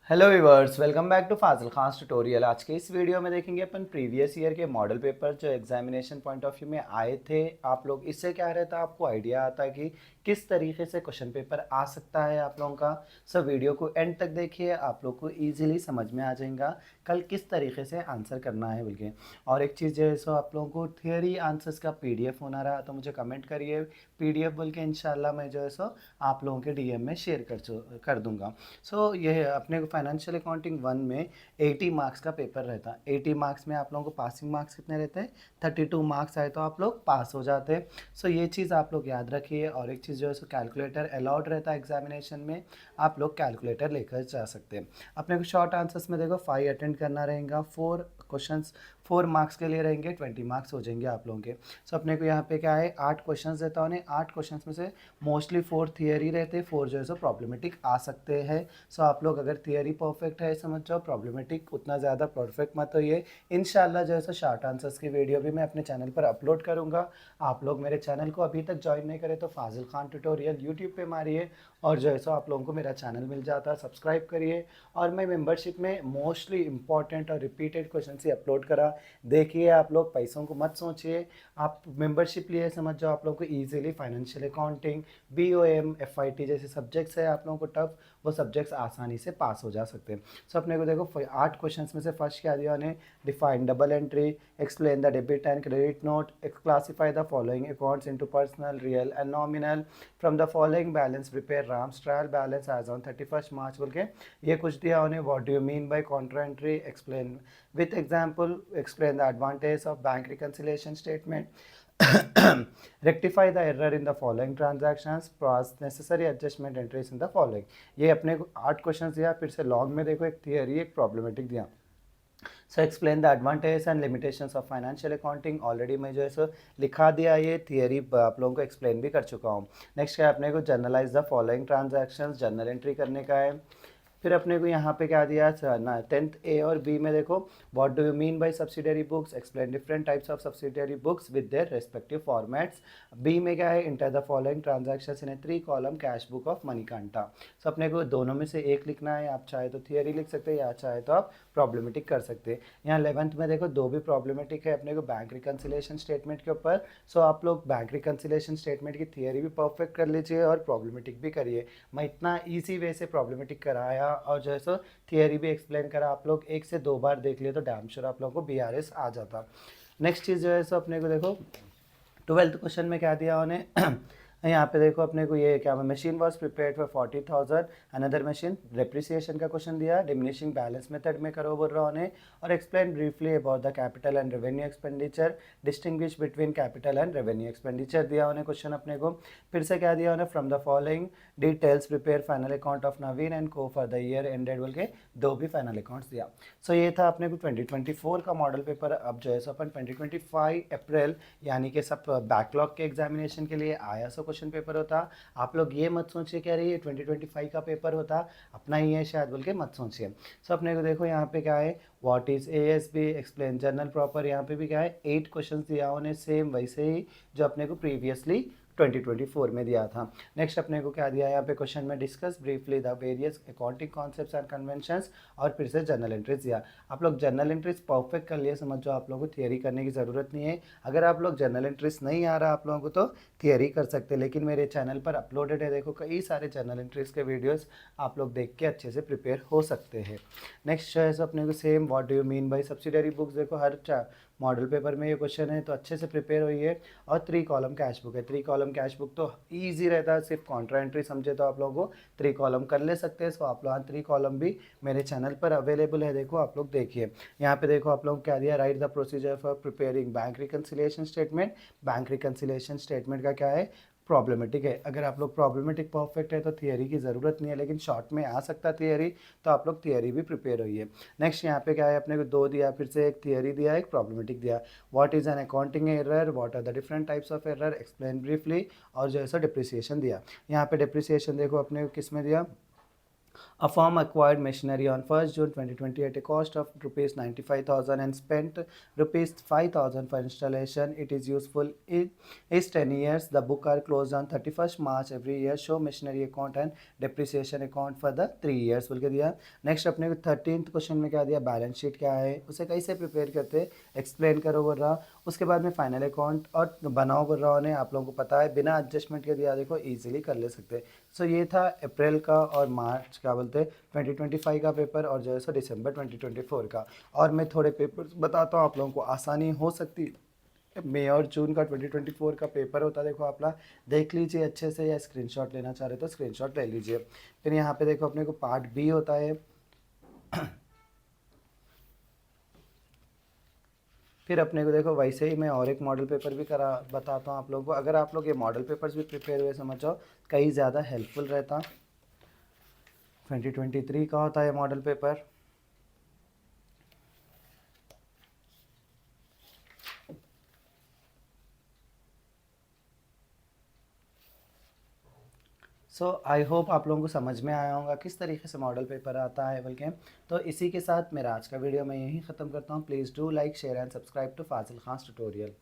Hello viewers, welcome back to Fazil Khan tutorial. आज के इस वीडियो में देखेंगे अपन प्रीवियस ईयर के मॉडल पेपर जो एग्जामिनेशन पॉइंट ऑफ व्यू में आए थे। आप लोग इससे क्या रहता, आपको आइडिया आता कि किस तरीके से क्वेश्चन पेपर आ सकता है आप लोगों का। सब वीडियो को एंड तक देखिए, आप लोग को इजीली समझ में आ जाएगा कल किस तरीके से आंसर करना है बोल के। और एक चीज़ जो है सो आप लोगों को थियरी आंसर्स का पीडीएफ होना रहा तो मुझे कमेंट करिए पीडीएफ बोल के, इंशाल्लाह मैं जो है सो आप लोगों के डीएम में शेयर कर दूंगा। सो ये अपने को फाइनेंशियल अकाउंटिंग 1 में 80 मार्क्स का पेपर रहता है। 80 मार्क्स में आप लोगों को पासिंग मार्क्स कितने रहते हैं, 32 मार्क्स आए तो आप लोग पास हो जाते हैं। सो ये चीज़ आप लोग याद रखिए। और एक चीज़ जो है सो कैलकुलेटर अलाउड रहता है एग्जामिनेशन में, आप लोग कैलकुलेटर लेकर जा सकते हैं। अपने को शॉर्ट आंसर्स में देखो 5 अटेंड करना रहेगा, 4 क्वेश्चंस 4 मार्क्स के लिए रहेंगे, 20 मार्क्स हो जाएंगे आप लोगों के। सो अपने को यहाँ पे क्या है, 8 क्वेश्चंस देता हूँ, 8 क्वेश्चंस में से मोस्टली 4 थियरी रहते, 4 जो है सो प्रॉब्लमेटिक आ सकते हैं। सो आप लोग अगर थियरी परफेक्ट है समझ जाओ, प्रॉब्लमेटिक उतना ज़्यादा परफेक्ट मत होइए। इंशाल्लाह जो है सो शॉर्ट आंसर्स की वीडियो भी मैं अपने चैनल पर अपलोड करूँगा। आप लोग मेरे चैनल को अभी तक ज्वाइन नहीं करें तो फाजिल खान ट्यूटोरियल यूट्यूब पे मारिए और जो है सो आप लोगों को मेरा चैनल मिल जाता है, सब्सक्राइब करिए। और मैं मेंबरशिप में मोस्टली इंपॉर्टेंट और रिपीटेड क्वेश्चन ही अपलोड करा। देखिए आप लोग पैसों को मत सोचिए, आप मेंबरशिप लिए समझ जाओ आप लोगों को easily financial accounting, BOM, FIT जैसे सब्जेक्ट्स है आप लोगों को टफ, वो सब्जेक्ट्स आसानी से पास हो जा सकते हैं। सो अपने को देखो 8 क्वेश्चंस में से फर्स्ट क्या दिया उन्हें, define double entry, explain the debit and credit note, classify the following accounts into personal, real and nominal, from the following balance prepare Ram's trial balance as on 31 March बोल के ये कुछ दिया उन्हें। What do you mean by contra entry, explain with example, explain the advantage of bank reconciliation statement, rectify the error in the following transactions, process necessary adjustment entries in the following। ये अपने को 8 questions दिया। फिर से long में देखो एक theory एक प्रॉब्लमेटिक दिया। So explain the advantage and limitations of financial accounting, already मैं जो है सो लिखा दिया, ये थियरी आप लोगों को एक्सप्लेन भी कर चुका हूँ। नेक्स्ट क्या है अपने को, generalized the following transactions, journal entry करने का है। फिर अपने को यहाँ पे क्या दिया ना, 10th ए और बी में देखो, what do you mean by subsidiary books, explain different types of subsidiary books with their respective formats. B में क्या है, enter the following transactions in a 3 column cash book of Manikanta. So अपने को दोनों में से एक लिखना है, आप चाहे तो थियरी लिख सकते हैं या चाहे तो आप प्रॉब्लमेटिक कर सकते हैं। यहाँ 11th में देखो 2 भी प्रॉब्लमेटिक है अपने को बैंक रिकन्सिलेशन स्टेटमेंट के ऊपर। सो आप लोग बैंक रिकन्सिलेशन स्टेटमेंट की थियरी भी परफेक्ट कर लीजिए और प्रॉब्लमेटिक भी करिए। मैं इतना ईजी वे से प्रॉब्लमेटिक कराया और जो है सो थियरी भी एक्सप्लेन करा, आप लोग 1 से 2 बार देख लिए तो डैम श्योर आप लोगों को बीआरएस आ जाता। नेक्स्ट चीज़ जो है सो अपने को देखो 12th क्वेश्चन में क्या दिया उन्हें, यहाँ पे देखो अपने को ये क्या, machine was prepared for 40,000, another machine, depreciation का क्वेश्चन दिया, डिमिनिशिंग बैलेंस मेथड में करो बोल रहा उन्हें। और explain briefly about the capital and revenue expenditure, distinguish between capital and revenue expenditure दिया उन्हें क्वेश्चन अपने को। फिर से क्या दिया उन्हें, from the following details prepare final account of Naveen and को फॉर द ईयर एंडेड बोल के 2 भी फाइनल अकाउंट्स दिया। सो ये था अपने को 2024 का मॉडल पेपर। अब जो है सो अपन 2025 अप्रैल यानी कि सब बैकलॉग के एग्जामिनेशन के लिए आया सो क्वेश्चन पेपर होता। आप लोग ये मत सोचिए कह रही है 2025 का पेपर होता, अपना ही है शायद बोल के मत सोचिए। सो अपने को देखो यहाँ पे क्या है, what is ASB, explain journal proper, यहाँ पे भी क्या है 8 क्वेश्चंस दिया उन्हें, सेम वैसे ही जो अपने को प्रीवियसली 2024 में दिया था। नेक्स्ट अपने को क्या दिया यहाँ पे क्वेश्चन में, discuss briefly the various accounting concepts and conventions, और फिर से जर्नल एंट्रीज दिया। आप लोग जर्नल एंट्रीज परफेक्ट कर लिए समझ जाओ, आप लोगों को थियरी करने की ज़रूरत नहीं है। अगर आप लोग जर्नल एंट्रीज नहीं आ रहा आप लोगों को तो थियरी कर सकते हैं, लेकिन मेरे चैनल पर अपलोडेड है, देखो कई सारे जर्नल एंट्रीज के वीडियोस आप लोग देख के अच्छे से प्रिपेयर हो सकते हैं। नेक्स्ट है अपने को same, what do you mean bye subsidiary books, देखो हर मॉडल पेपर में ये क्वेश्चन है तो अच्छे से प्रिपेयर होइए। और 3 कॉलम कैश बुक है, 3 कॉलम कैश बुक तो ईजी रहता है, सिर्फ कॉन्ट्रा एंट्री समझे तो आप लोगों को 3 कॉलम कर ले सकते हैं। सो आप लोग 3 कॉलम भी मेरे चैनल पर अवेलेबल है, देखो आप लोग देखिए। यहाँ पे देखो आप लोग क्या दिया, right the procedure for preparing bank reconciliation statement. Bank reconciliation statement का क्या है, प्रॉब्लमेटिक है। अगर आप लोग प्रॉब्लमेटिक परफेक्ट है तो थियरी की ज़रूरत नहीं है, लेकिन शॉर्ट में आ सकता थियरी, तो आप लोग थियरी भी प्रिपेयर होइए। नेक्स्ट यहाँ पे क्या है अपने को 2 दिया, फिर से एक थियरी दिया एक प्रॉब्लमेटिक दिया। What is an accounting error, what are the different types of error, explain briefly, और जो है सो डिप्रिसिएशन दिया। यहाँ पे डिप्रिसिएशन देखो अपने को किस में दिया, A firm acquired machinery on 1st June 2020 at a cost of rupees 95,000 and spent rupees 5,000 for installation. It is useful in is 10 years. The book are closed on 31st March every year. Show machinery account and depreciation account for the 3 years बोल के दिया। Next अपने को 13th question में क्या दिया, balance sheet क्या है, उसे कैसे प्रिपेयर करते एक्सप्लेन करो बोल रहा। उसके बाद में फाइनल अकाउंट और बनाओ बोल रहा उन्हें, आप लोगों को पता है बिना एडजस्टमेंट के दिया, देखो इजीली कर ले सकते। सो ये था अप्रैल का और मार्च क्या बोलते 2025 का पेपर और जो है सो दिसंबर 2024 का। और मैं थोड़े पेपर्स बताता हूँ आप लोगों को, आसानी हो सकती है। मई और जून का 2024 का पेपर होता है, देखो आप ना देख लीजिए अच्छे से, या स्क्रीनशॉट लेना चाह रहे तो स्क्रीनशॉट ले लीजिए। फिर यहाँ पे देखो अपने को पार्ट बी होता है। फिर अपने को देखो वैसे ही मैं और एक मॉडल पेपर भी करा बताता हूँ आप लोगों को। अगर आप लोग ये मॉडल पेपर्स भी प्रिपेयर हुए समझो, कहीं ज़्यादा हेल्पफुल रहता। 2023 का होता है model paper. So I hope आप लोगों को समझ में आया होगा किस तरीके से मॉडल पेपर आता है बल्कि। तो इसी के साथ मेरा आज का वीडियो मैं यहीं ख़त्म करता हूँ। Please do like share and subscribe to Fazil Khan tutorial.